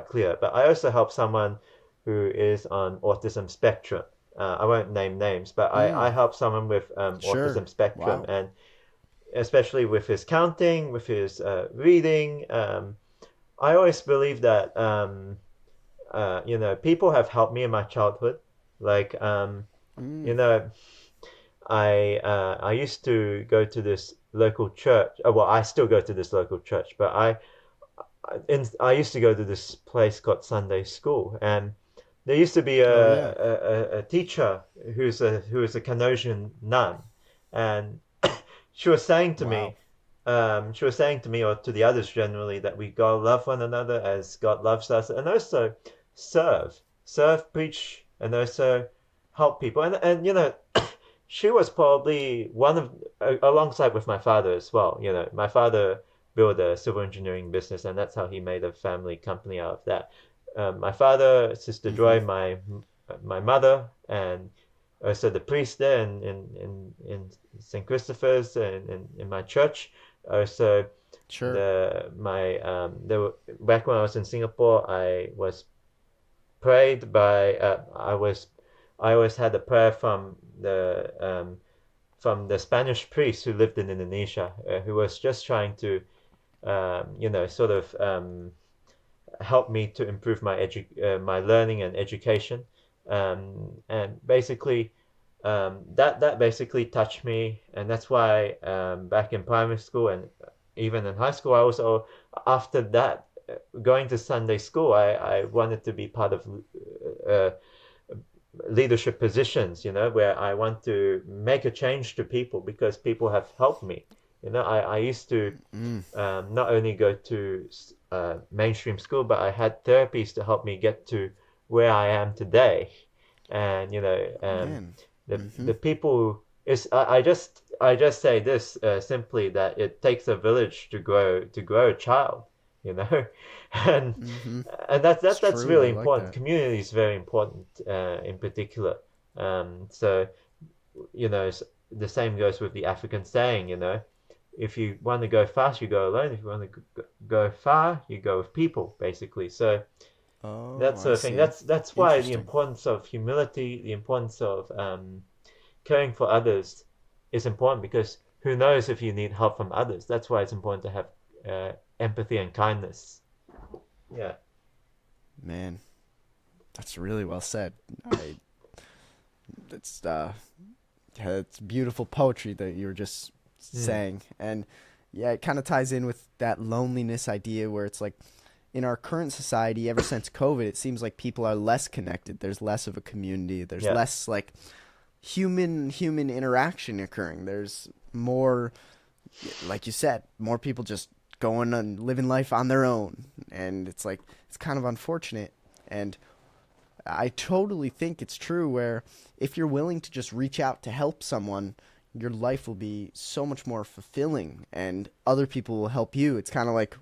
clear, but I also help someone who is on autism spectrum. I won't name names, but I Mm. help someone with Sure. autism spectrum, Wow. and especially with his counting, with his reading. I always believe that people have helped me in my childhood. Like, you Mm. know, I used to go to this local church. Well, I still go to this local church, but I used to go to this place called Sunday School, and there used to be Oh, yeah. a teacher who is a Canossian nun, and she was saying to Wow. me, or to the others generally, that we gotta love one another as God loves us, and also serve, preach, and also help people. And she was probably one of, alongside with my father as well. My father built a civil engineering business, and that's how he made a family company out of that. My father, Sister Mm-hmm. Joy, my mother, and also the priest there in St. Christopher's and in my church. Also, Sure. the my there were, back when I was in Singapore, I was prayed by I always had a prayer from the Spanish priest who lived in Indonesia, who was just trying to sort of help me to improve my learning and education, and basically that basically touched me, and that's why back in primary school and even in high school, I also, after that, going to Sunday school, I wanted to be part of uh, leadership positions, where I want to make a change to people because people have helped me. I used to Mm. not only go to mainstream school, but I had therapies to help me get to where I am today. And Man. the Mm-hmm. people is I just say this simply, that it takes a village to grow a child, you know, and Mm-hmm. and that's It's that that's true. really I like important. that. Community is very important in particular. So the same goes with the African saying, if you want to go fast, you go alone. If you want to go far, you go with people, basically. So Oh, that I sort of thing. see. That's why the Interesting. importance of humility, the importance of caring for others is important, because who knows if you need help from others. That's why it's important to have empathy and kindness. Yeah. Man, that's really well said. I It's yeah, it's beautiful poetry that you were just Hmm. saying. And yeah, it kind of ties in with that loneliness idea, where it's like, in our current society, ever since COVID, it seems like people are less connected. There's less of a community. There's Yeah. less like human interaction occurring. There's more, like you said, more people just going and living life on their own. And it's like, it's kind of unfortunate. And I totally think it's true, where if you're willing to just reach out to help someone, your life will be so much more fulfilling, and other people will help you. It's kind of like,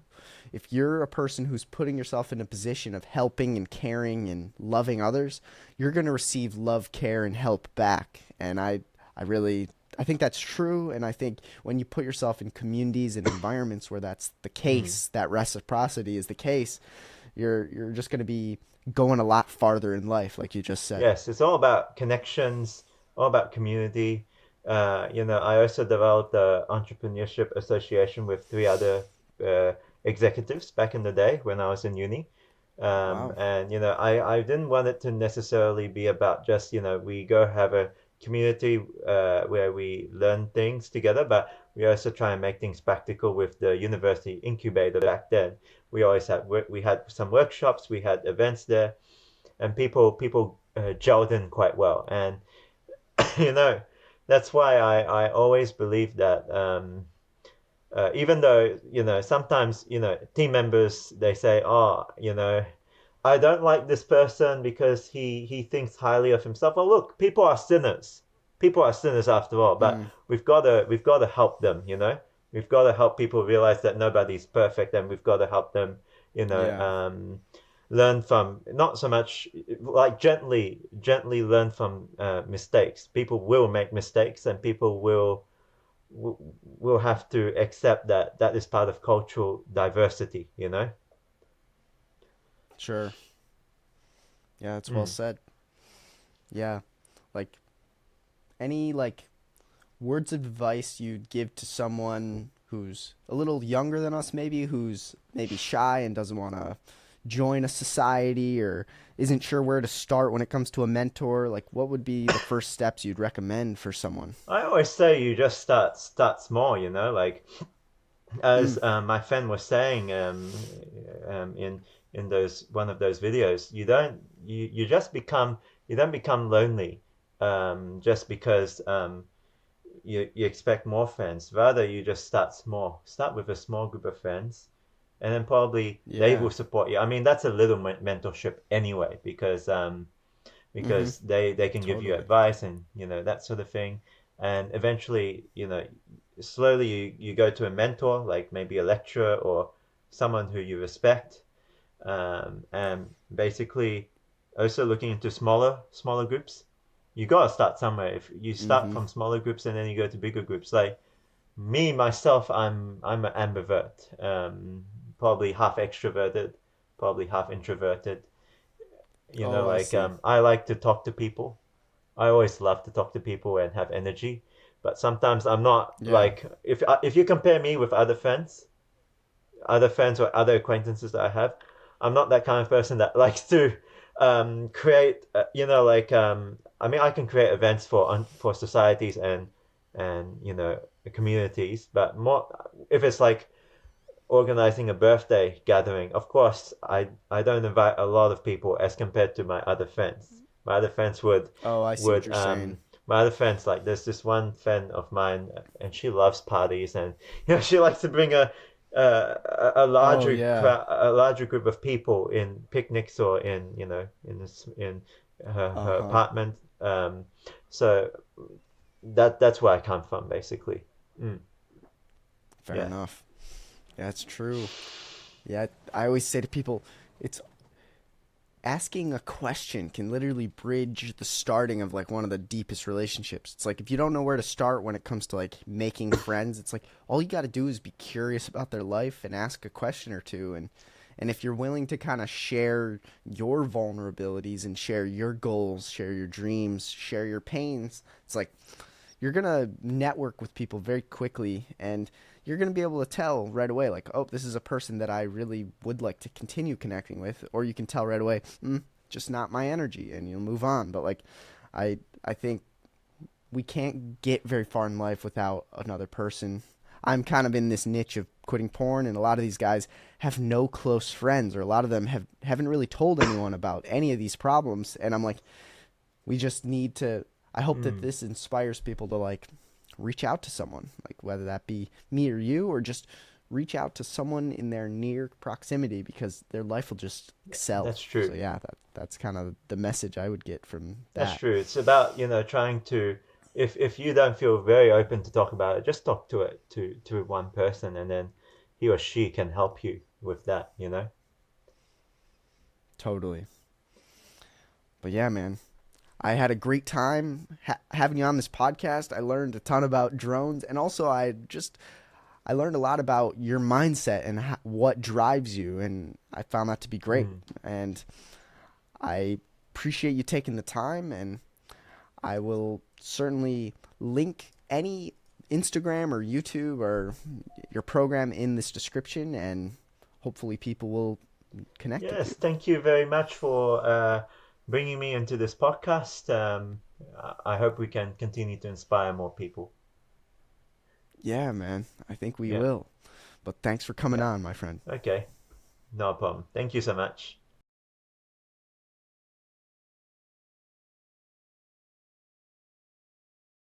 if you're a person who's putting yourself in a position of helping and caring and loving others, you're going to receive love, care, and help back. And I really, I think that's true. And I think when you put yourself in communities and environments where that's the case, that reciprocity is the case, you're just going to be going a lot farther in life, like you just said. Yes, it's all about connections, all about community. I also developed the entrepreneurship association with three other uh, executives back in the day when I was in uni. Wow. And I didn't want it to necessarily be about just we go have a community where we learn things together, but we also try and make things practical with the university incubator back then. We had some workshops, we had events there, and people gelled in quite well. And you know that's why I always believe that even though sometimes team members they say, oh, I don't like this person because he thinks highly of himself. Well, look, people are sinners. People are sinners after all, but Mm, we've got to help them. We've got to help people realize that nobody's perfect, and we've got to help them. You know, yeah, um, learn from, not so much like gently learn from mistakes. People will make mistakes, and people will have to accept that that is part of cultural diversity. sure. Yeah, that's well Mm. said. Yeah. Like any like words of advice you'd give to someone who's a little younger than us, maybe, who's maybe shy and doesn't want to join a society or isn't sure where to start when it comes to a mentor? Like, what would be the first steps you'd recommend for someone? I always say you just start small, like as Mm, my friend was saying in those one of those videos. You just become you don't become lonely just because you expect more friends. Rather, you just start small. Start with a small group of friends, and then probably they will yeah. support you. I mean, that's a little mentorship anyway, because Mm-hmm. they can give you Totally. advice and that sort of thing. And eventually, slowly you go to a mentor, like maybe a lecturer or someone who you respect, and basically also looking into smaller groups. You gotta start somewhere. If you start Mm-hmm. from smaller groups and then you go to bigger groups, like me myself, I'm an ambivert, probably half extroverted, probably half introverted. Oh, I Like see. I like to talk to people. I always love to talk to people and have energy, but sometimes I'm not. Yeah. Like if you compare me with other friends or other acquaintances that I have, I'm not that kind of person that likes to create. I mean, I can create events for societies and communities, but more if it's like organizing a birthday gathering. Of course, I don't invite a lot of people as compared to my other friends. My other friends Oh, I see what would you're saying. my other friends, like there's this one friend of mine, and she loves parties, and she likes to bring Oh, yeah. a larger group of people in picnics or in in her Uh-huh. apartment. So that's where I come from, basically. Mm, Fair yeah, enough. Yeah, that's true. Yeah, I always say to people, it's asking a question can literally bridge the starting of like one of the deepest relationships. It's like if you don't know where to start when it comes to like making friends, it's like all you got to do is be curious about their life and ask a question or two, and if you're willing to kind of share your vulnerabilities and share your goals, share your dreams, share your pains, it's like you're going to network with people very quickly and you're going to be able to tell right away like, oh, this is a person that I really would like to continue connecting with, or you can tell right away, just not my energy, and you'll move on. But like I think we can't get very far in life without another person. I'm kind of in this niche of quitting porn, and a lot of these guys have no close friends, or a lot of them haven't really told anyone about any of these problems, and I'm like, we just need to. I hope that mm, this inspires people to like reach out to someone, like whether that be me or you, or just reach out to someone in their near proximity because their life will just excel. that's So true. yeah, that's kind of the message I would get from That's that. true. It's about, trying to, if you don't feel very open to talk about it, just talk to one person, and then he or she can help you. with that, you know. Totally. But yeah, man, I had a great time having you on this podcast. I learned a ton about drones, and also I learned a lot about your mindset and what drives you, and I found that to be great. Mm. And I appreciate you taking the time, and I will certainly link any Instagram or YouTube or your program in this description, and hopefully people will connect with Yes, you. thank you very much for bringing me into this podcast. I hope we can continue to inspire more people. Yeah, man, I think we Yeah, will. But thanks for coming yeah. on, my friend. Okay, no problem. Thank you so much.